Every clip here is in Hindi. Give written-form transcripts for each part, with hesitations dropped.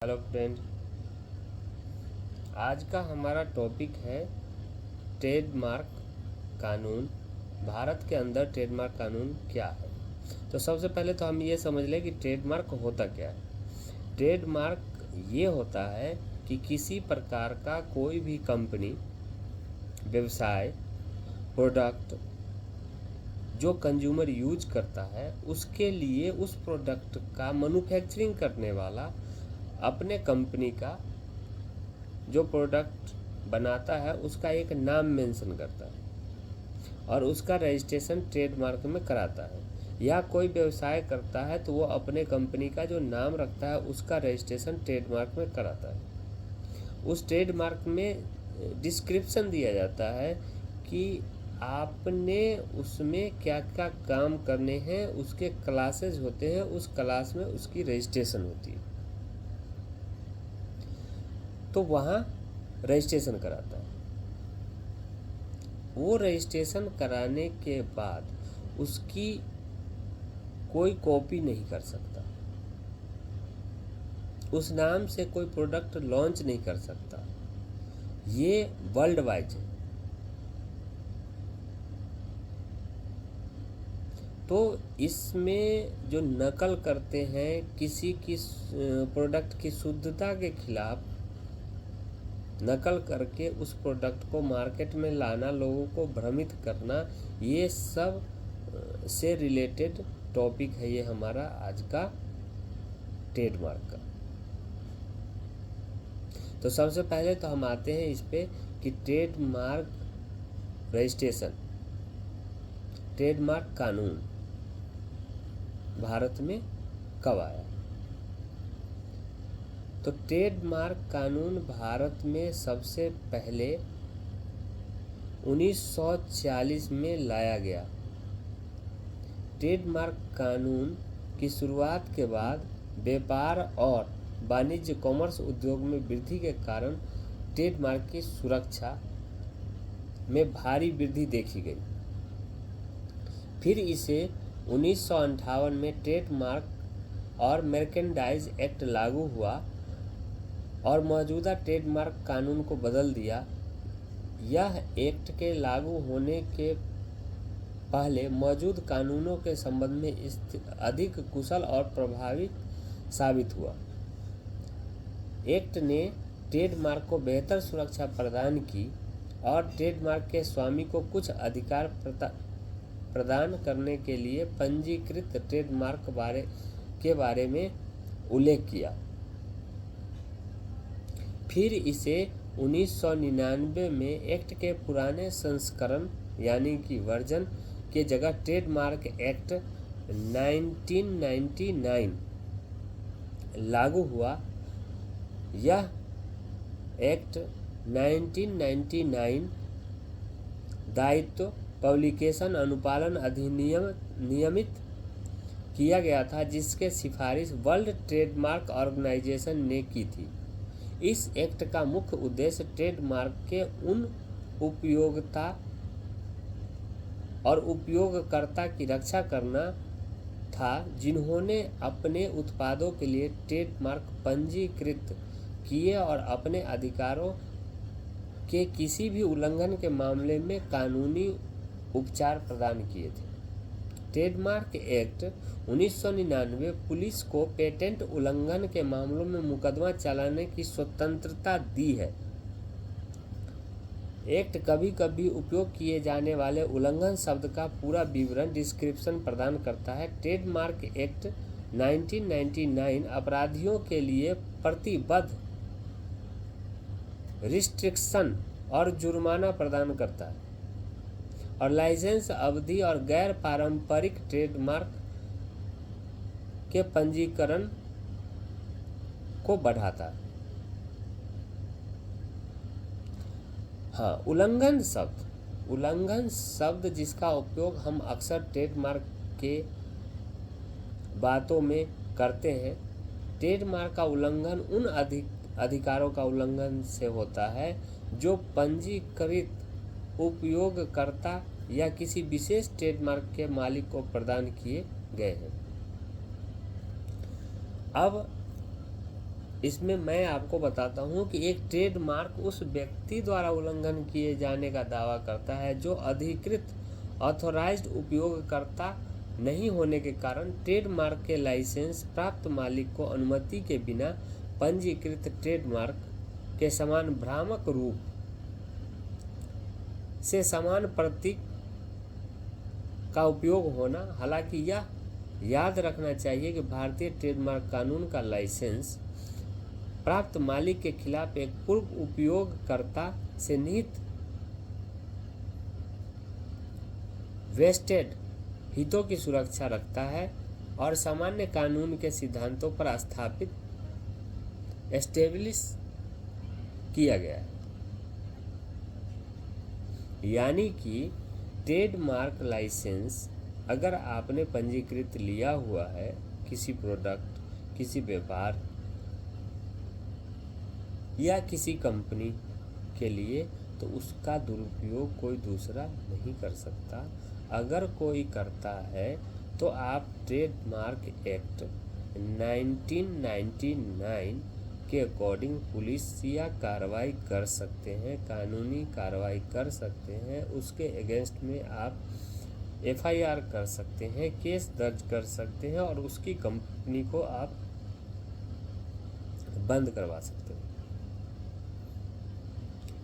हेलो फ्रेंड, आज का हमारा टॉपिक है ट्रेडमार्क कानून। भारत के अंदर ट्रेडमार्क कानून क्या है। तो सबसे पहले तो हम ये समझ लें कि ट्रेडमार्क होता क्या है। ट्रेडमार्क ये होता है कि किसी प्रकार का कोई भी कंपनी, व्यवसाय, प्रोडक्ट जो कंज्यूमर यूज करता है उसके लिए उस प्रोडक्ट का मैन्युफैक्चरिंग करने वाला अपने कंपनी का जो प्रोडक्ट बनाता है उसका एक नाम मेंशन करता है और उसका रजिस्ट्रेशन ट्रेडमार्क में कराता है। या कोई व्यवसाय करता है तो वो अपने कंपनी का जो नाम रखता है उसका रजिस्ट्रेशन ट्रेडमार्क में कराता है। उस ट्रेडमार्क में डिस्क्रिप्शन दिया जाता है कि आपने उसमें क्या क्या काम करने हैं, उसके क्लासेस होते हैं, उस क्लास में उसकी रजिस्ट्रेशन होती है, तो वहाँ रजिस्ट्रेशन कराता है। वो रजिस्ट्रेशन कराने के बाद उसकी कोई कॉपी नहीं कर सकता, उस नाम से कोई प्रोडक्ट लॉन्च नहीं कर सकता। ये वर्ल्ड वाइड है। तो इसमें जो नकल करते हैं किसी की प्रोडक्ट की शुद्धता के खिलाफ नकल करके उस प्रोडक्ट को मार्केट में लाना, लोगों को भ्रमित करना, ये सब से रिलेटेड टॉपिक है ये हमारा आज का ट्रेडमार्क का। तो सबसे पहले तो हम आते हैं इस पे कि ट्रेडमार्क रजिस्ट्रेशन, ट्रेडमार्क कानून भारत में कब आया। तो ट्रेडमार्क कानून भारत में सबसे पहले 1940 में लाया गया। ट्रेडमार्क कानून की शुरुआत के बाद व्यापार और वाणिज्य, कॉमर्स उद्योग में वृद्धि के कारण ट्रेडमार्क की सुरक्षा में भारी वृद्धि देखी गई। फिर इसे 1958 में ट्रेडमार्क और मर्केंडाइज एक्ट लागू हुआ और मौजूदा ट्रेडमार्क कानून को बदल दिया। यह एक्ट के लागू होने के पहले मौजूद कानूनों के संबंध में अधिक कुशल और प्रभावी साबित हुआ। एक्ट ने ट्रेडमार्क को बेहतर सुरक्षा प्रदान की और ट्रेडमार्क के स्वामी को कुछ अधिकार प्रदान करने के लिए पंजीकृत ट्रेडमार्क के बारे में उल्लेख किया। फिर इसे 1999 में एक्ट के पुराने संस्करण यानी कि वर्जन के जगह ट्रेडमार्क एक्ट 1999 लागू हुआ। यह एक्ट 1999 दायित्व पब्लिकेशन अनुपालन अधिनियम नियमित किया गया था, जिसके सिफारिश वर्ल्ड ट्रेडमार्क ऑर्गेनाइजेशन ने की थी। इस एक्ट का मुख्य उद्देश्य ट्रेडमार्क के उन उपयोगिता और उपयोगकर्ता की रक्षा करना था जिन्होंने अपने उत्पादों के लिए ट्रेडमार्क पंजीकृत किए और अपने अधिकारों के किसी भी उल्लंघन के मामले में कानूनी उपचार प्रदान किए थे। ट्रेडमार्क एक्ट 1999 पुलिस को पेटेंट उल्लंघन के मामलों में मुकदमा चलाने की स्वतंत्रता दी है। एक्ट कभी कभी उपयोग किए जाने वाले उल्लंघन शब्द का पूरा विवरण डिस्क्रिप्शन प्रदान करता है। ट्रेडमार्क एक्ट 1999 अपराधियों के लिए प्रतिबद्ध रिस्ट्रिक्शन और जुर्माना प्रदान करता है और लाइसेंस अवधि और गैर पारंपरिक ट्रेडमार्क के पंजीकरण को बढ़ाता है। हाँ, उल्लंघन शब्द जिसका उपयोग हम अक्सर ट्रेडमार्क के बातों में करते हैं। ट्रेडमार्क का उल्लंघन उन अधिकारों का उल्लंघन से होता है जो पंजीकृत उपयोगकर्ता या किसी विशेष ट्रेडमार्क के मालिक को प्रदान किए गए हैं। अब इसमें मैं आपको बताता हूँ कि एक ट्रेडमार्क उस व्यक्ति द्वारा उल्लंघन किए जाने का दावा करता है जो अधिकृत ऑथोराइज्ड उपयोगकर्ता नहीं होने के कारण ट्रेडमार्क के लाइसेंस प्राप्त मालिक को अनुमति के बिना पंजीकृत ट्रेडमार्क के समान भ्रामक रूप से समान प्रतीक का उपयोग होना। हालांकि यह याद रखना चाहिए कि भारतीय ट्रेडमार्क कानून का लाइसेंस प्राप्त मालिक के खिलाफ एक पूर्व उपयोगकर्ता से निहित वेस्टेड हितों की सुरक्षा रखता है और सामान्य कानून के सिद्धांतों पर स्थापित एस्टेब्लिश किया गया है। यानी कि ट्रेडमार्क लाइसेंस अगर आपने पंजीकृत लिया हुआ है किसी प्रोडक्ट, किसी व्यापार या किसी कंपनी के लिए, तो उसका दुरुपयोग कोई दूसरा नहीं कर सकता। अगर कोई करता है तो आप ट्रेडमार्क एक्ट 1999 के अकॉर्डिंग पुलिस या कार्रवाई कर सकते हैं, कानूनी कार्रवाई कर सकते हैं। उसके अगेंस्ट में आप FIR कर सकते हैं, केस दर्ज कर सकते हैं और उसकी कंपनी को आप बंद करवा सकते हैं।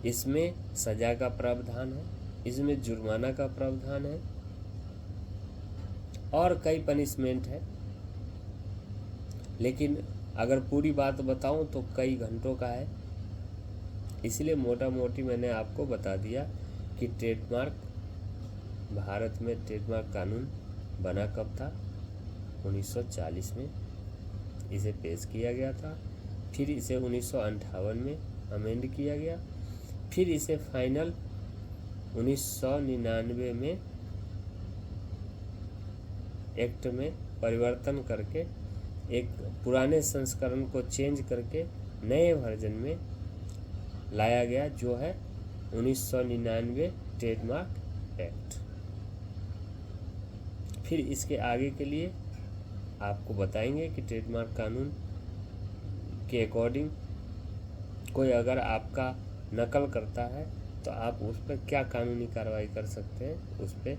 इसमें सजा का प्रावधान है, इसमें जुर्माना का प्रावधान है और कई पनिशमेंट है। लेकिन अगर पूरी बात बताऊं तो कई घंटों का है, इसलिए मोटा मोटी मैंने आपको बता दिया कि ट्रेडमार्क, भारत में ट्रेडमार्क कानून बना कब था? 1940 में इसे पेश किया गया था, फिर इसे 1958 में अमेंड किया गया, फिर इसे फाइनल 1999 में एक्ट में परिवर्तन करके एक पुराने संस्करण को चेंज करके नए वर्जन में लाया गया, जो है 1999 ट्रेडमार्क एक्ट। फिर इसके आगे के लिए आपको बताएंगे कि ट्रेडमार्क कानून के अकॉर्डिंग कोई अगर आपका नकल करता है तो आप उस पर क्या कानूनी कार्रवाई कर सकते हैं उस पर।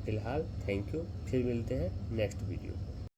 फिलहाल थैंक यू, फिर मिलते हैं नेक्स्ट वीडियो।